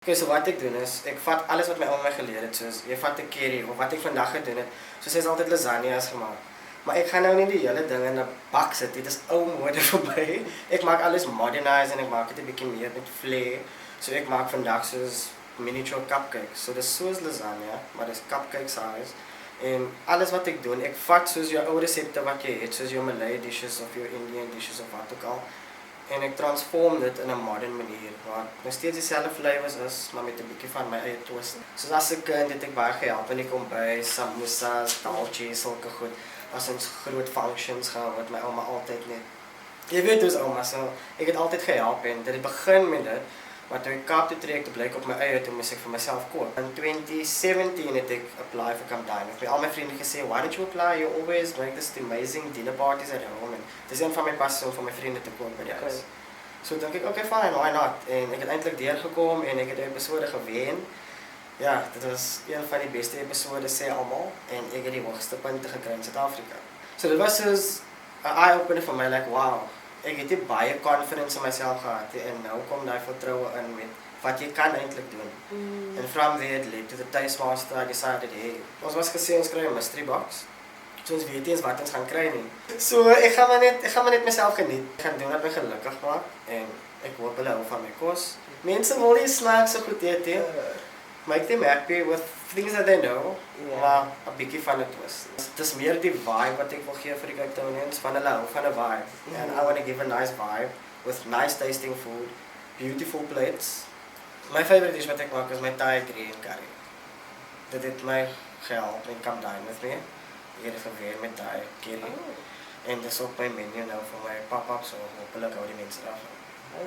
Okay, so wat ek doen is, ek vat alles wat my ouma my geleer het, soos jy vat 'n curry of wat ek vandag gedoen het. Soos sy is altyd lasagnas gemaak. Maar ek gaan nou nie die hele ding in 'n bak sit. Dit is ou mode vir my. Ek maak alles modernise en ek maak dit 'n bietjie meer met flair. So ek maak vandag soos miniature cupcakes. So dis soos lasagna, maar dis cupcake size. En alles wat ek doen, ek vat soos jou ou resepte wat jy het, soos jou Malay dishes of jou Indian dishes of wat ook al. En ek transform dit in 'n modern manier waar nog steeds dieselfde flavors is, maar met 'n bietjie van my eie twist. Soos as 'n kind het ek baie gehelp in die kombuis, samosas, dalchies, sulke goed. As ons groot functions gehou wat my ouma altyd net. Jy weet dus ouma, so ek het altyd gehelp en dit het begin met dit. Maar toe ek Kaap toe trek te blyk op my eie, toe moes ek vir myself koop. In 2017 het ek apply vir Camp Dine. Ek het al my vriende gesê, why did you apply? You always make this amazing dinner parties at home. En dis een van my passies om vir my vriende te koop by die huis. So dink ek, okay fine, why not? En ek het eintlik deurgekom en ek het die episode gewen. Ja, dit was een van die beste episode sê almal en ek het die hoogste punte gekry in Suid-Afrika. So dit was soos 'n eye-opener vir my, like wow. Ek het baie confidence in myself gehad en nou kom daai vertroue in met wat jy kan eintlik doen. And from there it led to the Taskmaster. I decided, hey, ons was gesê ons kry 'n mystery box. So ons weet nie eens wat ons gaan kry nie. So ek gaan maar net myself geniet. Ek gaan doen wat my gelukkig maak en ek hoop hulle hou van my kos. Mense wil nie snacks so goed eet nie. Make them happy with things that they know. Maar 'n bietjie van 'n twist. Dis meer die vibe wat ek wil gee vir die Cape Townians, van hulle hou van 'n vibe. And I want to give a nice vibe with nice tasting food, beautiful plates. My favorite dish wat ek maak is my Thai green curry. Dit het my gehelp en Camp Dine with me. Ek het geweer met Thai curry. En dis op my menu nou vir my pop-up, so hopelik hou die mense daarvan.